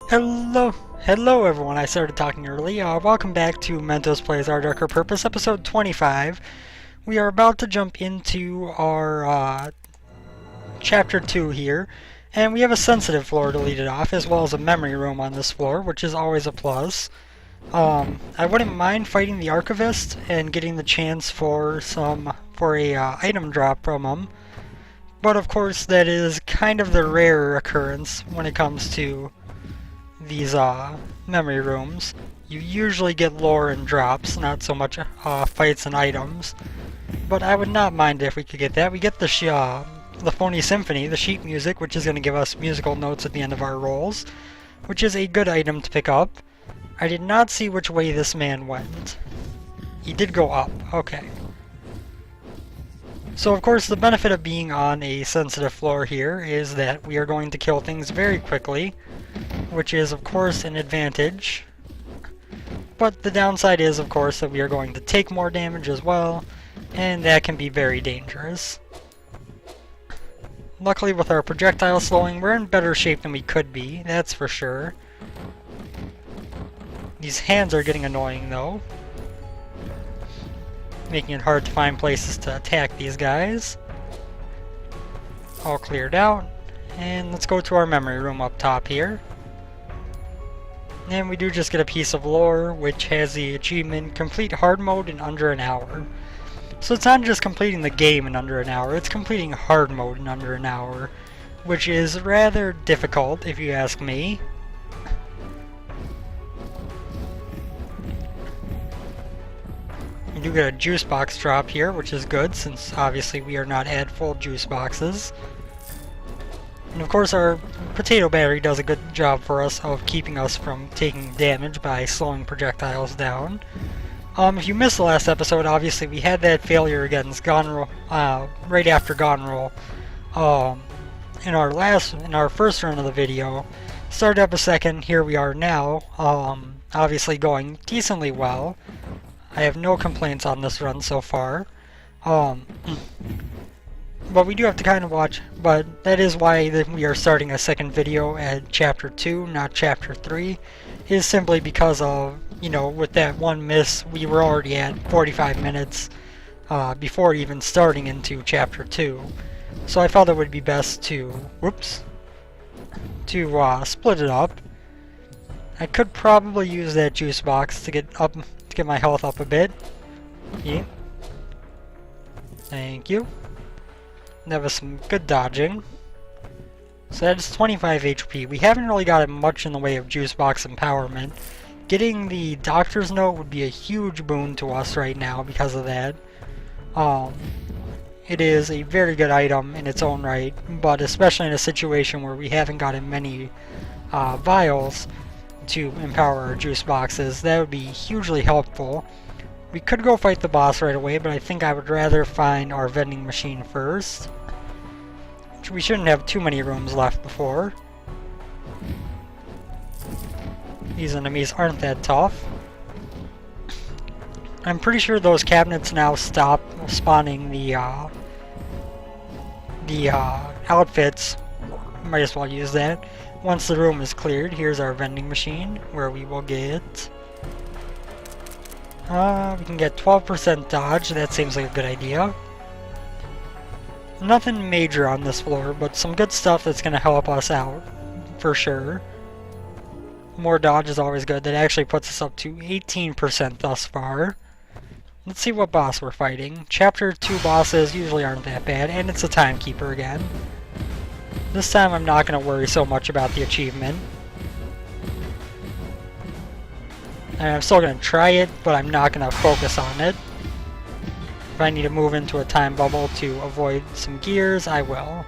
Hello everyone, I started talking early. Welcome back to Mentos Plays Our Darker Purpose, episode 25. We are about to jump into our chapter 2 here, and we have a sensitive floor to lead it off, as well as a memory room on this floor, which is always a plus. I wouldn't mind fighting the Archivist and getting the chance for a item drop from him, but of course that is kind of the rare occurrence when it comes to these memory rooms. You usually get lore and drops, not so much fights and items. But I would not mind if we could get that. We get the phony symphony, the sheet music, which is going to give us musical notes at the end of our rolls, which is a good item to pick up. I did not see which way this man went. He did go up. Okay. So of course the benefit of being on a sensitive floor here is that we are going to kill things very quickly, which is of course an advantage. But the downside is of course that we are going to take more damage as well, and that can be very dangerous. Luckily with our projectile slowing, we're in better shape than we could be, that's for sure. These hands are getting annoying though, making it hard to find places to attack these guys. All cleared out, and let's go to our memory room up top here. And we do just get a piece of lore, which has the achievement Complete Hard Mode in under an hour. So it's not just completing the game in under an hour, it's completing Hard Mode in under an hour, which is rather difficult if you ask me. We do get a juice box drop here, which is good, since obviously we are not at full juice boxes. And of course our potato battery does a good job for us of keeping us from taking damage by slowing projectiles down. If you missed the last episode, obviously we had that failure against Gonroll, right after Gonroll. In our first run of the video. Started up a second, here we are now, obviously going decently well. I have no complaints on this run so far. But we do have to kind of watch, but that is why we are starting a second video at Chapter 2, not Chapter 3, is simply because of, you know, with that one miss, we were already at 45 minutes before even starting into Chapter 2. So I felt it would be best to, split it up. I could probably use that juice box to get my health up a bit. Yeah. Thank you. That was some good dodging. So that's 25 HP. We haven't really gotten much in the way of juice box empowerment. Getting the doctor's note would be a huge boon to us right now because of that. It is a very good item in its own right, but especially in a situation where we haven't gotten many vials to empower our juice boxes, that would be hugely helpful. We could go fight the boss right away, but I think I would rather find our vending machine first. We shouldn't have too many rooms left before. These enemies aren't that tough. I'm pretty sure those cabinets now stop spawning the outfits. Might as well use that. Once the room is cleared, here's our vending machine, where we will get... we can get 12% dodge, that seems like a good idea. Nothing major on this floor, but some good stuff that's going to help us out, for sure. More dodge is always good, that actually puts us up to 18% thus far. Let's see what boss we're fighting. Chapter 2 bosses usually aren't that bad, and it's a timekeeper again. This time I'm not going to worry so much about the achievement. And I'm still going to try it, but I'm not going to focus on it. If I need to move into a time bubble to avoid some gears, I will.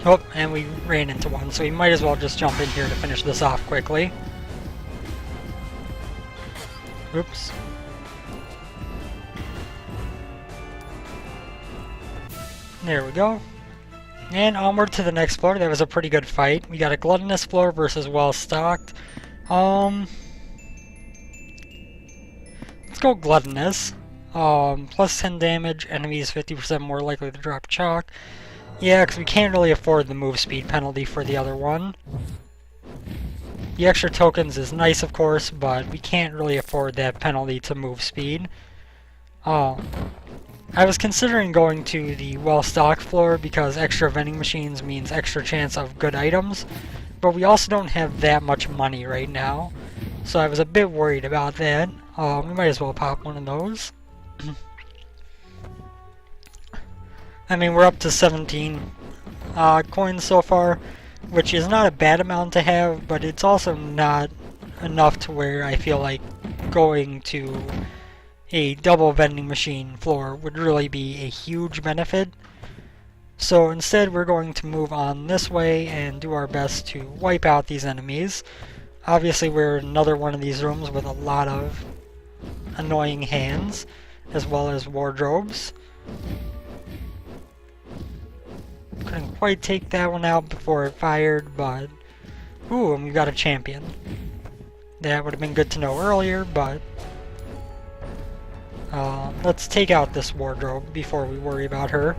Oh, and we ran into one, so we might as well just jump in here to finish this off quickly. Oops. There we go. And onward to the next floor. That was a pretty good fight. We got a gluttonous floor versus well-stocked. Let's go gluttonous. Plus 10 damage, enemies 50% more likely to drop chalk. Yeah, because we can't really afford the move speed penalty for the other one. The extra tokens is nice, of course, but we can't really afford that penalty to move speed. I was considering going to the well-stocked floor because extra vending machines means extra chance of good items, but we also don't have that much money right now, so I was a bit worried about that. We might as well pop one of those. I mean, we're up to 17 coins so far, which is not a bad amount to have, but it's also not enough to where I feel like going to a double vending machine floor would really be a huge benefit. So instead we're going to move on this way and do our best to wipe out these enemies. Obviously we're in another one of these rooms with a lot of annoying hands, as well as wardrobes. Couldn't quite take that one out before it fired, but... Ooh, and we got a champion. That would have been good to know earlier, but... let's take out this wardrobe before we worry about her.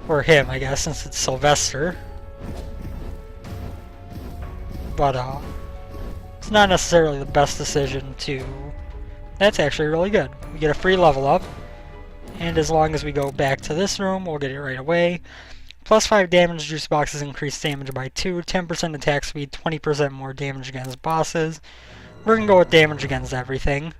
Or him, I guess, since it's Sylvester. But, it's not necessarily the best decision to... That's actually really good. We get a free level up. And as long as we go back to this room, we'll get it right away. Plus 5 damage juice boxes increase damage by 2, 10% attack speed, 20% more damage against bosses. We're going to go with damage against everything.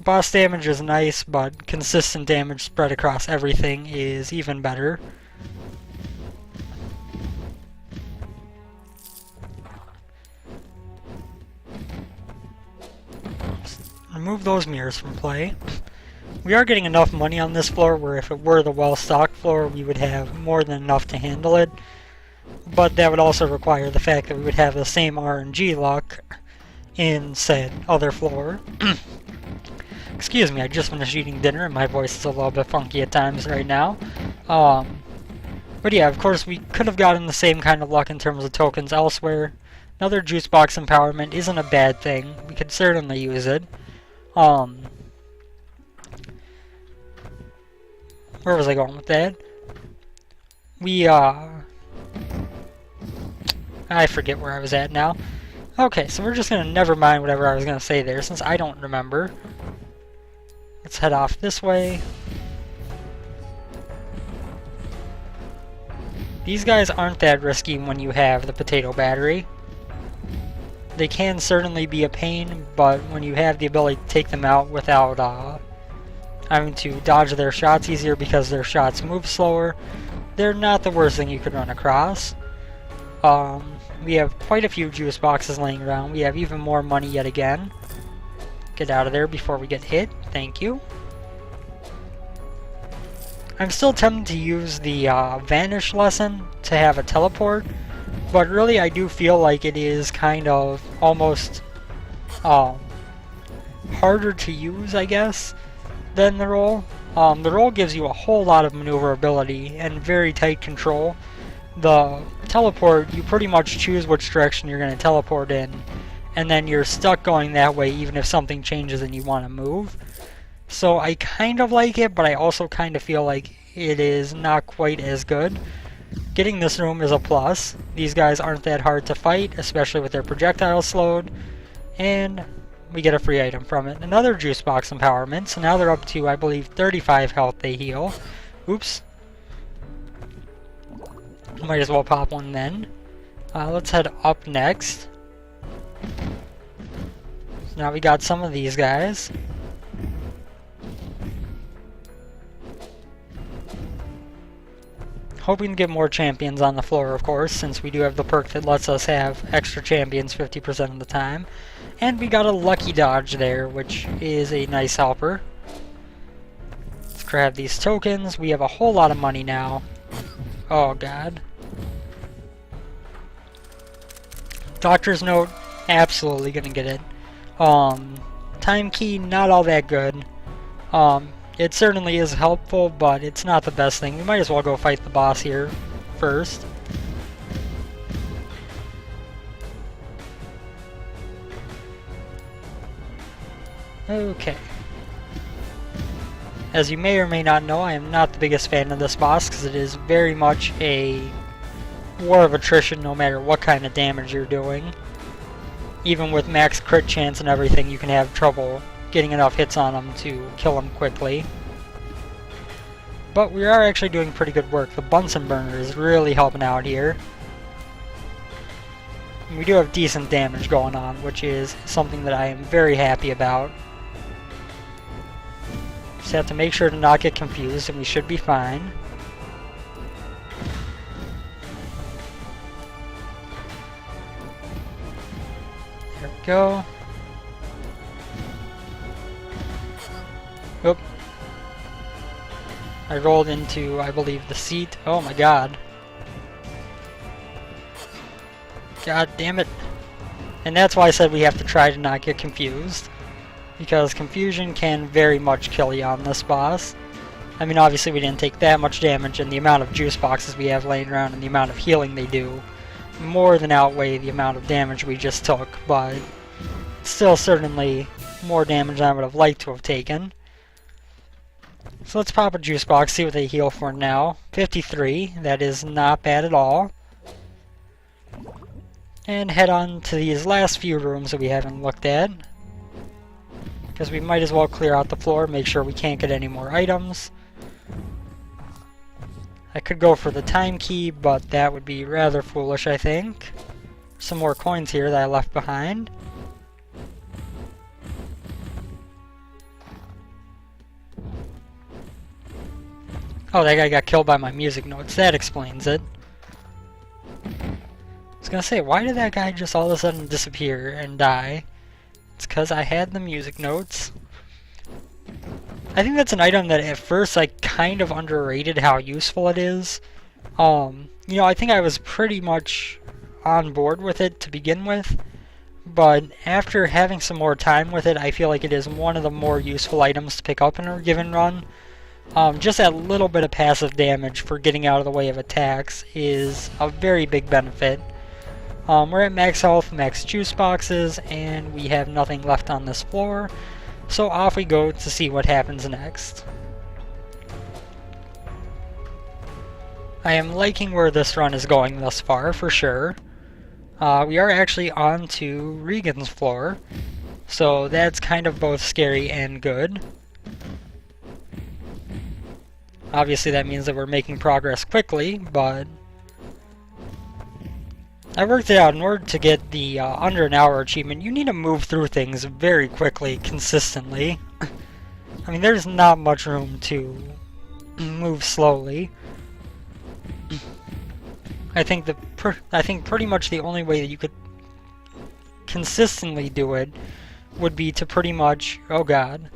Boss damage is nice, but consistent damage spread across everything is even better. Remove those mirrors from play. We are getting enough money on this floor where if it were the well-stocked floor we would have more than enough to handle it. But that would also require the fact that we would have the same RNG luck in said other floor. Excuse me, I just finished eating dinner and my voice is a little bit funky at times right now. But yeah, of course we could have gotten the same kind of luck in terms of tokens elsewhere. Another juice box empowerment isn't a bad thing. We could certainly use it. Where was I going with that? I forget where I was at now. Okay, so we're just gonna never mind whatever I was gonna say there, since I don't remember. Let's head off this way. These guys aren't that risky when you have the potato battery. They can certainly be a pain, but when you have the ability to take them out without having to dodge their shots easier because their shots move slower, they're not the worst thing you could run across. We have quite a few juice boxes laying around. We have even more money yet again. Get out of there before we get hit. Thank you. I'm still tempted to use the Vanish lesson to have a teleport, but really I do feel like it is kind of almost harder to use, I guess, than the roll. The roll gives you a whole lot of maneuverability and very tight control. The teleport, you pretty much choose which direction you're going to teleport in, and then you're stuck going that way even if something changes and you want to move. So I kind of like it, but I also kind of feel like it is not quite as good. Getting this room is a plus. These guys aren't that hard to fight, especially with their projectiles slowed. And we get a free item from it. Another juice box empowerment, so now they're up to, I believe, 35 health they heal. Oops. Might as well pop one then. Let's head up next. So now we got some of these guys. Hoping to get more champions on the floor, of course, since we do have the perk that lets us have extra champions 50% of the time. And we got a lucky dodge there, which is a nice helper. Let's grab these tokens. We have a whole lot of money now. Oh god. Doctor's note, absolutely gonna get it. Time key, not all that good. It certainly is helpful, but it's not the best thing. We might as well go fight the boss here first. Okay. As you may or may not know, I am not the biggest fan of this boss because it is very much a war of attrition no matter what kind of damage you're doing. Even with max crit chance and everything, you can have trouble getting enough hits on him to kill him quickly. But we are actually doing pretty good work. The Bunsen burner is really helping out here. And we do have decent damage going on, which is something that I am very happy about. Just have to make sure to not get confused and we should be fine. There we go. Oop. I rolled into, I believe, the seat. Oh my god. God damn it. And that's why I said we have to try to not get confused. Because confusion can very much kill you on this boss. I mean, obviously we didn't take that much damage, and the amount of juice boxes we have laying around and the amount of healing they do more than outweigh the amount of damage we just took, but still certainly more damage than I would have liked to have taken. So let's pop a juice box, see what they heal for now. 53, that is not bad at all. And head on to these last few rooms that we haven't looked at. Because we might as well clear out the floor, make sure we can't get any more items. I could go for the time key, but that would be rather foolish, I think. Some more coins here that I left behind. Oh, that guy got killed by my music notes. That explains it. I was gonna say, why did that guy just all of a sudden disappear and die? It's because I had the music notes. I think that's an item that at first I kind of underrated how useful it is. You know, I think I was pretty much on board with it to begin with, but after having some more time with it, I feel like it is one of the more useful items to pick up in a given run. Just that little bit of passive damage for getting out of the way of attacks is a very big benefit. We're at max health, max juice boxes, and we have nothing left on this floor. So off we go to see what happens next. I am liking where this run is going thus far, for sure. We are actually on to Regan's floor, so that's kind of both scary and good. Obviously that means that we're making progress quickly, but I worked it out. In order to get the under an hour achievement, you need to move through things very quickly, consistently. I mean, there's not much room to move slowly. I think pretty much the only way that you could consistently do it would be to pretty much, oh god,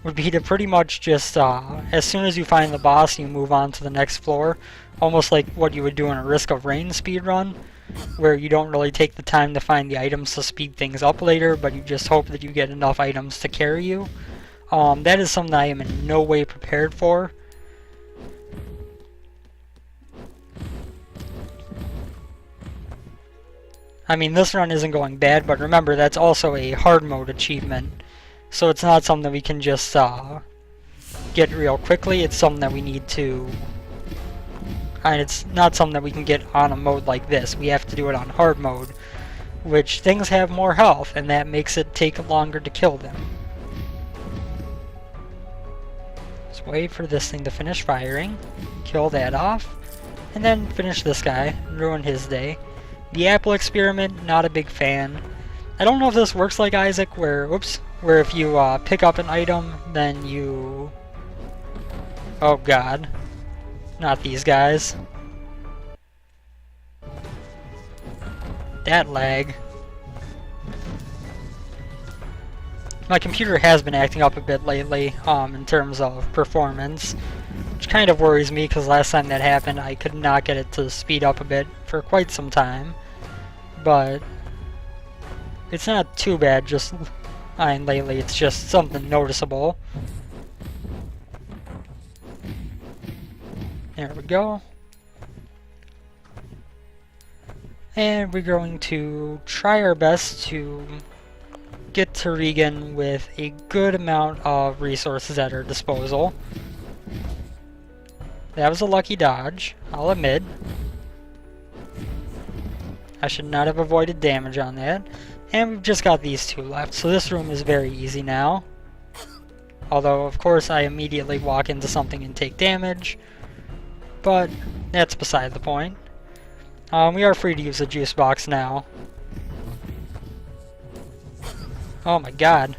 would be to pretty much just, as soon as you find the boss, you move on to the next floor. Almost like what you would do in a Risk of Rain speedrun, where you don't really take the time to find the items to speed things up later, but you just hope that you get enough items to carry you. That is something I am in no way prepared for. I mean, this run isn't going bad, but remember, that's also a hard mode achievement. So it's not something that we can just get real quickly. It's something that we need to... And it's not something that we can get on a mode like this. We have to do it on hard mode, which things have more health, and that makes it take longer to kill them. Just wait for this thing to finish firing, kill that off, and then finish this guy, ruin his day. The apple experiment, not a big fan. I don't know if this works like Isaac, where if you pick up an item, then you... Oh god. Not these guys. That lag. My computer has been acting up a bit lately, in terms of performance, which kind of worries me because last time that happened I could not get it to speed up a bit for quite some time. But it's not too bad, just lately it's just something noticeable. There we go. And we're going to try our best to get to Regan with a good amount of resources at our disposal. That was a lucky dodge, I'll admit. I should not have avoided damage on that. And we've just got these two left, so this room is very easy now. Although, of course, I immediately walk into something and take damage. But that's beside the point. We are free to use the juice box now. Oh my god.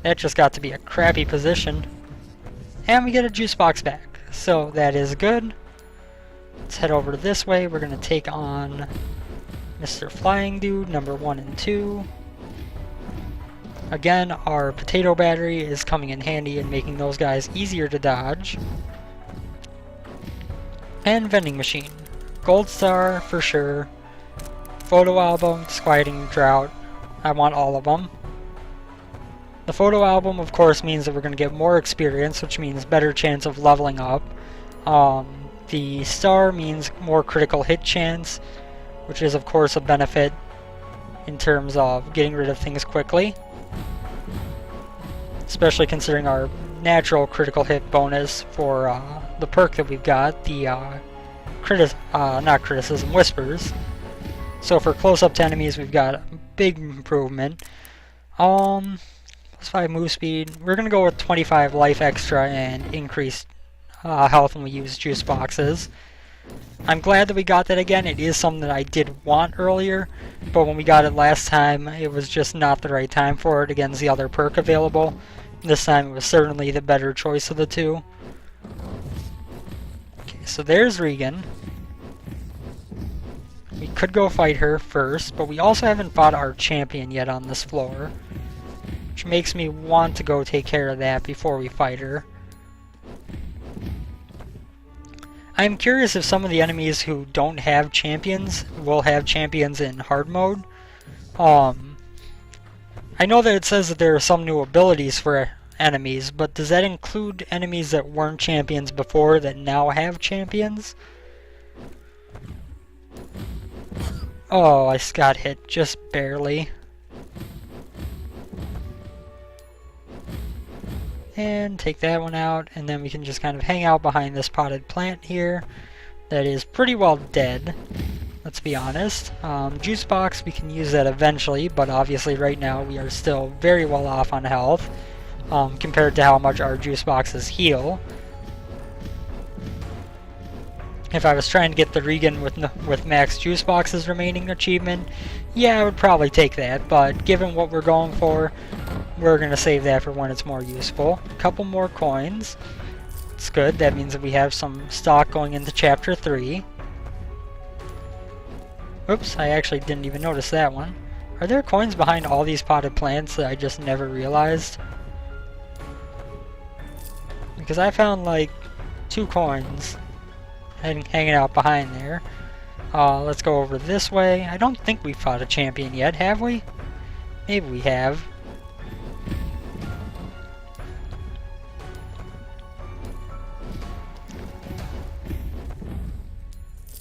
That just got to be a crappy position. And we get a juice box back. So that is good. Let's head over this way. We're going to take on Mr. Flying Dude, number 1 and 2. Again, our potato battery is coming in handy and making those guys easier to dodge. And vending machine. Gold star for sure. Photo album, disquieting drought. I want all of them. The photo album, of course, means that we're going to get more experience, which means better chance of leveling up. The star means more critical hit chance, which is, of course, a benefit in terms of getting rid of things quickly. Especially considering our natural critical hit bonus for the perk that we've got, the not criticism, whispers. So for close-up to enemies, we've got a big improvement. Plus 5 move speed. We're gonna go with 25 life extra and increased health when we use juice boxes. I'm glad that we got that again. It is something that I did want earlier, but when we got it last time, it was just not the right time for it against the other perk available. This time it was certainly the better choice of the two. Okay, so there's Regan. We could go fight her first, but we also haven't fought our champion yet on this floor, which makes me want to go take care of that before we fight her. I'm curious if some of the enemies who don't have champions will have champions in hard mode. I know that it says that there are some new abilities for enemies, but does that include enemies that weren't champions before that now have champions? Oh, I got hit just barely. And take that one out, and then we can just kind of hang out behind this potted plant here that is pretty well dead, let's be honest. Juice box, we can use that eventually, but obviously right now we are still very well off on health compared to how much our juice boxes heal. If I was trying to get the Regan with max juice boxes remaining achievement, yeah, I would probably take that, but given what we're going for, we're going to save that for when it's more useful. A couple more coins. It's good. That means that we have some stock going into Chapter 3. Oops, I actually didn't even notice that one. Are there coins behind all these potted plants that I just never realized? Because I found like 2 coins hanging out behind there. Let's go over this way. I don't think we've fought a champion yet, have we? Maybe we have.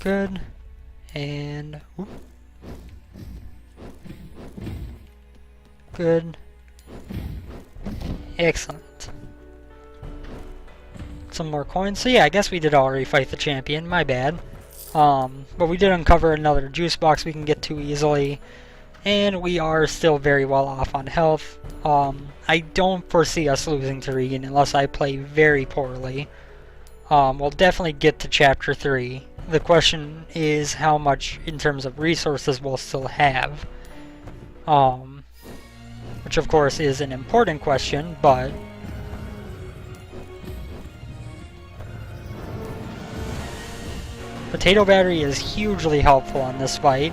Good. And whoop. Good. Excellent. Some more coins. So yeah, I guess we did already fight the champion. My bad. But we did uncover another juice box we can get to easily. And we are still very well off on health. I don't foresee us losing to Regan unless I play very poorly. We'll definitely get to Chapter 3. The question is how much in terms of resources we'll still have. Which of course is an important question, but potato battery is hugely helpful on this fight.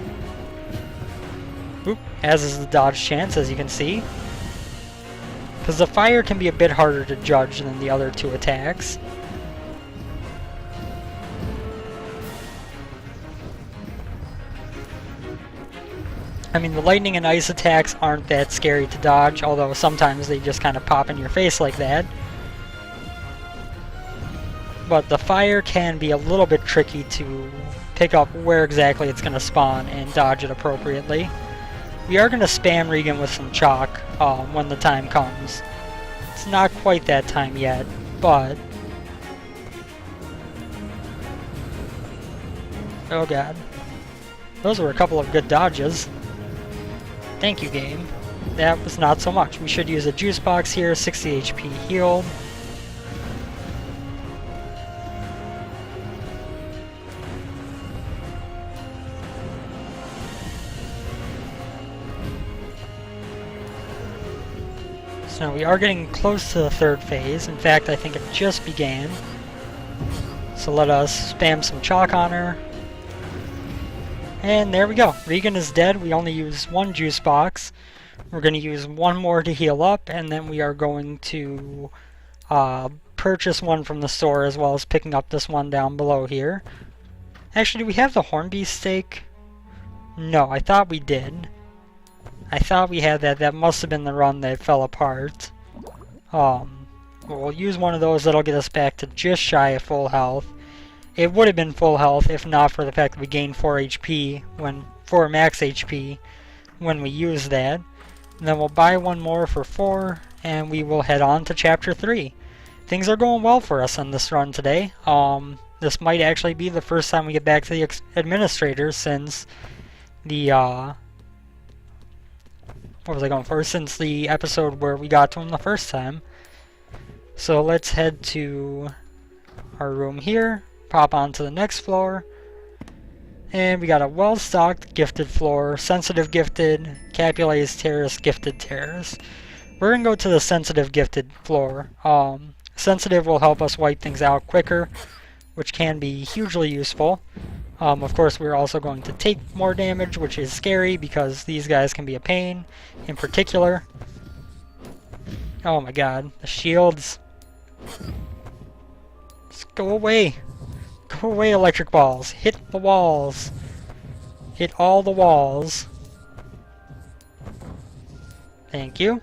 Oop, as is the dodge chance, as you can see. Because the fire can be a bit harder to judge than the other 2 attacks. I mean, the lightning and ice attacks aren't that scary to dodge, although sometimes they just kind of pop in your face like that. But the fire can be a little bit tricky to pick up where exactly it's going to spawn and dodge it appropriately. We are going to spam Regan with some chalk when the time comes. It's not quite that time yet, but... Oh god. Those were a couple of good dodges. Thank you, game. That was not so much. We should use a juice box here, 60 HP healed. So we are getting close to the third phase. In fact, I think it just began. So let us spam some chalk on her. And there we go. Regan is dead. We only use one juice box. We're going to use one more to heal up, and then we are going to purchase one from the store as well as picking up this one down below here. Actually, do we have the hornbeast steak? No, I thought we did. I thought we had that. That must have been the run that fell apart. We'll use one of those. That'll get us back to just shy of full health. It would have been full health if not for the fact that we gained 4 max HP when we use that. And then we'll buy one more for 4, and we will head on to Chapter 3. Things are going well for us on this run today. This might actually be the first time we get back to the administrator since the, what was I going for? Since the episode where we got to him the first time. So let's head to our room here. Pop onto the next floor, and we got a well-stocked gifted floor, sensitive gifted, Capulet's terrace, gifted terrace. We're gonna go to the sensitive gifted floor. Sensitive will help us wipe things out quicker, which can be hugely useful. Of course, we're also going to take more damage, which is scary because these guys can be a pain. In particular, oh my god, the shields. Just go away. Go away, electric balls. Hit the walls. Hit all the walls. Thank you.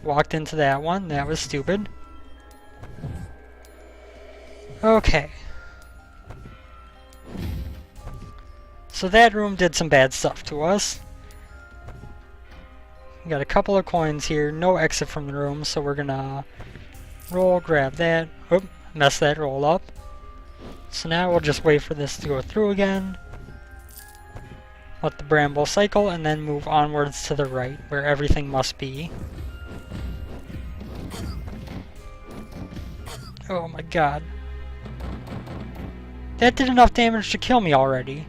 Walked into that one. That was stupid. Okay. So that room did some bad stuff to us. We got a couple of coins here. No exit from the room, so we're gonna roll, grab that. Oop, mess that roll up. So now we'll just wait for this to go through again. Let the bramble cycle and then move onwards to the right where everything must be. Oh my god. That did enough damage to kill me already.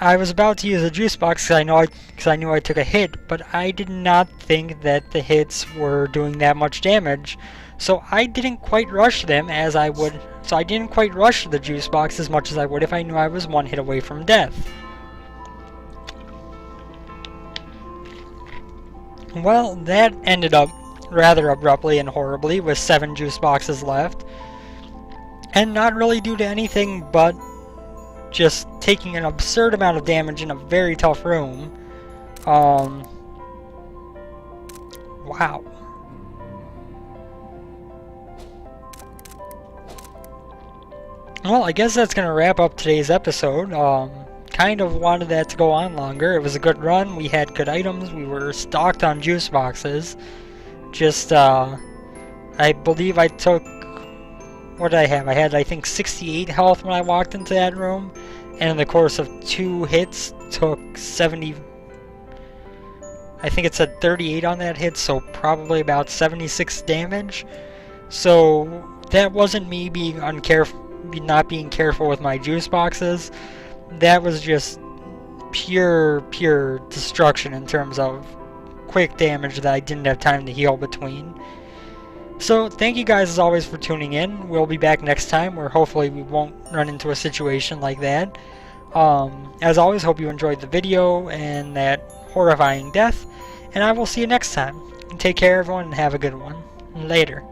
I was about to use a juice box because I knew I took a hit, but I did not think that the hits were doing that much damage, so I didn't quite rush them as I would. So I didn't quite rush the juice box as much as I would if I knew I was one hit away from death. Well, that ended up rather abruptly and horribly with 7 juice boxes left, and not really due to anything but just taking an absurd amount of damage in a very tough room. Wow. Well, I guess that's gonna wrap up today's episode. Kind of wanted that to go on longer. It was a good run. We had good items. We were stocked on juice boxes. Just, I believe I took... What did I have? I had, I think, 68 health when I walked into that room, and in the course of 2 hits, took 70... I think it said 38 on that hit, so probably about 76 damage. So, that wasn't me being not being careful with my juice boxes. That was just pure destruction in terms of quick damage that I didn't have time to heal between. So, thank you guys as always for tuning in. We'll be back next time where hopefully we won't run into a situation like that. As always, hope you enjoyed the video and that horrifying death. And I will see you next time. Take care everyone and have a good one. Later.